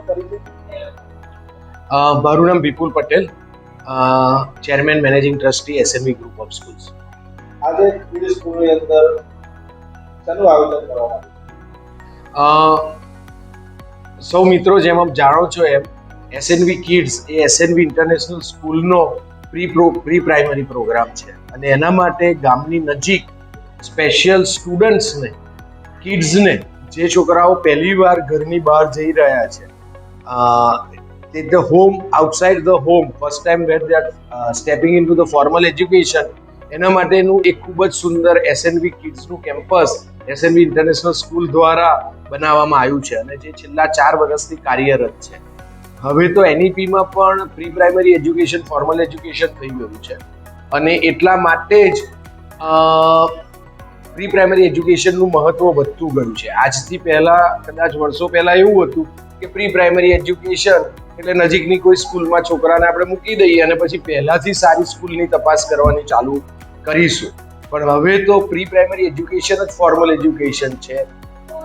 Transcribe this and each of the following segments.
પરિચિત? મારું નામ Vipul Patel, chairman managing trustee SNV group of schools. આજે કિડ સ્કૂલની અંદર શાનું આયોજન કરવામાં આવ્યું? સૌ મિત્રો, જેમ આપ જાણો છો એમ એસએનવી કિડ્સ એ એસએનવી ઇન્ટરનેશનલ સ્કૂલનો પ્રી પ્રાઇમરી પ્રોગ્રામ છે અને એના માટે ગામની નજીક સ્પેશિયલ સ્ટુડન્ટ્સને, કિડ્સને, જે છોકરાઓ પહેલી વાર ઘરની બહાર જઈ રહ્યા છે, the home outside the home first time where they are stepping into the formal education, એના માટેનું એક ખૂબ જ સુંદર એસએનવી કિડ્સનું કેમ્પસ એસએનવી ઇન્ટરનેશનલ સ્કૂલ દ્વારા બનાવવામાં આવ્યું છે અને જે છેલ્લા 4 વર્ષથી કાર્યરત છે. હવે તો એનઈપીમાં પણ pre primary education, formal education થઈ ગયું છે અને એટલા માટે જ પ્રી પ્રાઇમરી એજ્યુકેશનનું મહત્વ વધતું ગયું છે. આજથી પહેલા, કદાચ વર્ષો પહેલા એવું હતું કે પ્રી પ્રાઇમરી એજ્યુકેશન એટલે નજીકની કોઈ સ્કૂલમાં છોકરાને આપણે મૂકી દઈએ અને પછી પહેલાથી સારી સ્કૂલની તપાસ કરવાની ચાલુ કરીશું. પણ હવે તો પ્રી પ્રાઇમરી એજ્યુકેશન જ ફોર્મલ એજ્યુકેશન છે.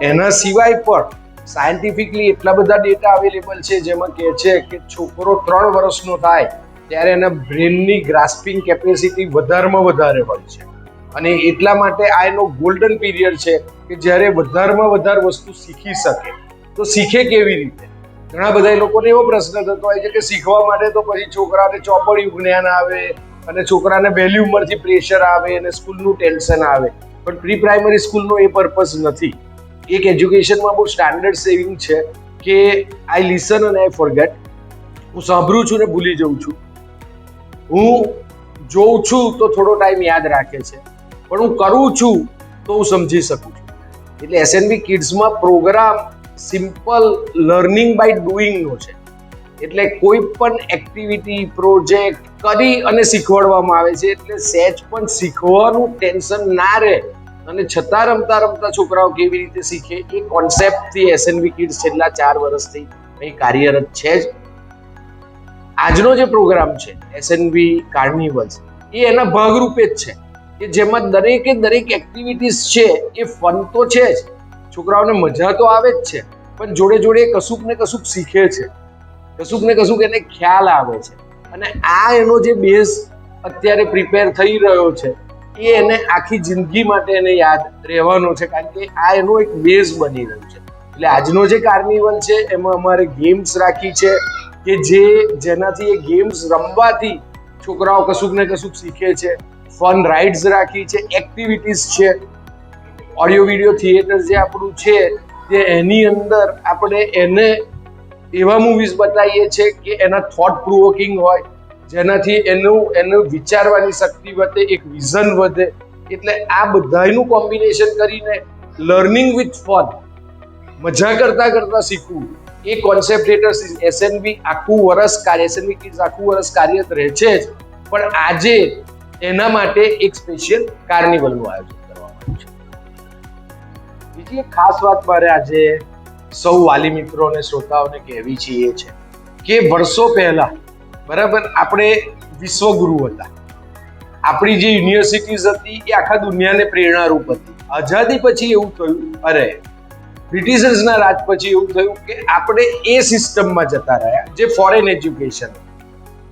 એના સિવાય પણ સાયન્ટિફિકલી એટલા બધા ડેટા અવેલેબલ છે જેમાં કહે છે કે છોકરો 3 વર્ષનો થાય ત્યારે એના બ્રેનની ગ્રાસ્પિંગ કેપેસિટી વધારેમાં વધારે હોય છે અને એટલા માટે આ એનો ગોલ્ડન પીરિયડ છે કે જ્યારે વધારેમાં વધારે વસ્તુ શીખી શકે. તો શીખે કેવી રીતે? ઘણા બધા લોકોને એવો પ્રશ્ન થતો હોય છે કે શીખવા માટે તો પછી છોકરાને ચોપડિયું જ્ઞાન આવે અને છોકરાને વહેલી ઉંમરથી પ્રેશર આવે અને સ્કૂલનું ટેન્શન આવે. પણ પ્રી પ્રાઇમરી સ્કૂલનો એ પર્પઝ નથી. એક એજ્યુકેશનમાં બહુ સ્ટાન્ડર્ડ સેવિંગ છે કે આઈ લિસન અને આઈ ફોરગેટ. હું સાંભળું છું ને ભૂલી જાઉં છું. હું જોઉં છું તો થોડો ટાઈમ યાદ રાખે છે, પણ હું કરું છું તો હું સમજી શકું છું. એટલે એસએનવી કિડ્સમાં પ્રોગ્રામ સિમ્પલ લર્નિંગ બાય ડુઈંગનો છે. એટલે કોઈ પણ એક્ટિવિટી, પ્રોજેક્ટ કરી અને શીખવાડવામાં આવે છે. એટલે સહેજ પણ શીખવાનું ટેન્શન ના રહે અને છતાં રમતા રમતા છોકરાઓ કેવી રીતે શીખે, એ કોન્સેપ્ટથી એસએનવી કિડ્સ છેલ્લા 4 વર્ષથી અહીં કાર્યરત છે જ. આજનો જે પ્રોગ્રામ છે એસએનવી કાર્નિવલ્સ, એ એના ભાગરૂપે જ છે કે જેમાં દરેકે દરેક એક્ટિવિટીઝ છે એ ફન તો છે જ, છોકરાઓને મજા તો આવે જ છે, પણ જોડે જોડે કશુંક ને કશુંક શીખે છે, કશુંક ને કશુંક એને ખ્યાલ આવે છે. અને આ એનો જે બેઝ અત્યારે પ્રિપેર થઈ રહ્યો છે એ એને આખી જિંદગી માટે એને યાદ રહેવાનો છે, કારણ કે આ એનો એક બેઝ બની રહ્યું છે. એટલે આજનો જે કાર્નિવલ છે એમાં અમારે ગેમ્સ રાખી છે કે જેનાથી એ ગેમ્સ રમવાથી છોકરાઓ કશુંક ને કશુંક શીખે છે. ફન રાઇડ્સ રાખી છે, એક્ટિવિટીઝ છે, ઓડિયો વિડીયો થિયેટર જે આપણું છે તે એની અંદર આપણે એને એવા મૂવીઝ બતાવીએ છીએ કે એના થોટ પ્રોવોકિંગ હોય, જેનાથી એનું વિચારવાની શક્તિ વધે, એક વિઝન વધે. એટલે આ બધાનું કોમ્બિનેશન કરીને લર્નિંગ વિથ ફન, મજા કરતા કરતા શીખવું, એ કોન્સેપ્ટ હેઠળ એસએનવી આખું વર્ષ એસએનવી કિડ્સ આખું વર્ષ કાર્યરત રહે છે જ. પણ આજે એના માટે એક સ્પેશિયલ કાર્નિવલનું આયોજન કરવામાં આવ્યું છે. બીજી એક ખાસ વાત મારે આજે સૌ વાલી મિત્રો અને શ્રોતાઓને કહેવી છે એ છે કે વર્ષો પહેલા, બરાબર, આપણે વિશ્વગુરુ હતા. આપણી જે યુનિવર્સિટીઝ હતી એ આખા દુનિયાને પ્રેરણારૂપ હતી. આઝાદી પછી એવું થયું, બ્રિટિશર્સના રાજ પછી એવું થયું કે આપણે એ સિસ્ટમમાં જતા રહ્યા જે ફોરેન એજ્યુકેશન.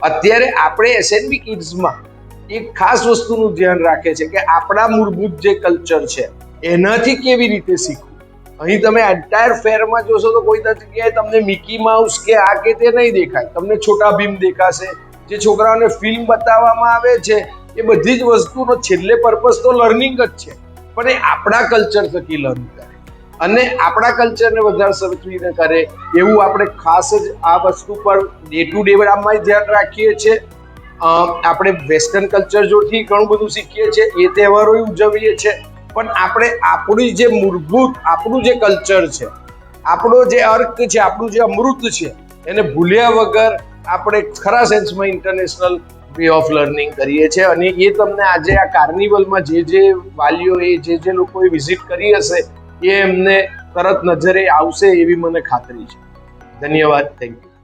અત્યારે આપણે એસએનવી કિડ્સમાં એક ખાસ વસ્તુનું ધ્યાન રાખે છે કે આપણા મૂળભૂત જે કલ્ચર છે એનાથી કેવી રીતે શીખવું. અહીં તમે એન્ટાયર ફેરમાં જોશો તો કોઈ જગ્યાએ તમને મિકી માઉસ કે આ કે તે નહીં દેખાય, તમને છોટા ભીમ દેખાશે. જે છોકરાઓને ફિલ્મ બતાવવામાં આવે છે એ બધી જ વસ્તુનો છેલ્લે પર્પઝ તો લર્નિંગ જ છે, પણ એ આપણા કલ્ચર થકી લર્ન કરે અને આપણા કલ્ચરને વધારે સચવીને કરે એવું આપણે ખાસ જ આ વસ્તુ પર ડે ટુ ડે આમાં ધ્યાન રાખીએ છીએ. આપણે વેસ્ટર્ન કલ્ચર જોડથી ઘણું બધું શીખીએ છીએ, એ તહેવારો ઉજવીએ છીએ, પણ આપણે આપણી જે મૂળભૂત આપણું જે કલ્ચર છે, આપણો જે અર્ક છે, આપણું જે અમૃત છે, એને ભૂલ્યા વગર આપણે ખરા સેન્સમાં ઇન્ટરનેશનલ વે ઓફ લર્નિંગ કરીએ છીએ. અને એ તમને આજે આ કાર્નિવલમાં જે વાલીઓએ જે લોકોએ વિઝિટ કરી હશે એ એમને તરત નજરે આવશે એવી મને ખાતરી છે. ધન્યવાદ. Thank you.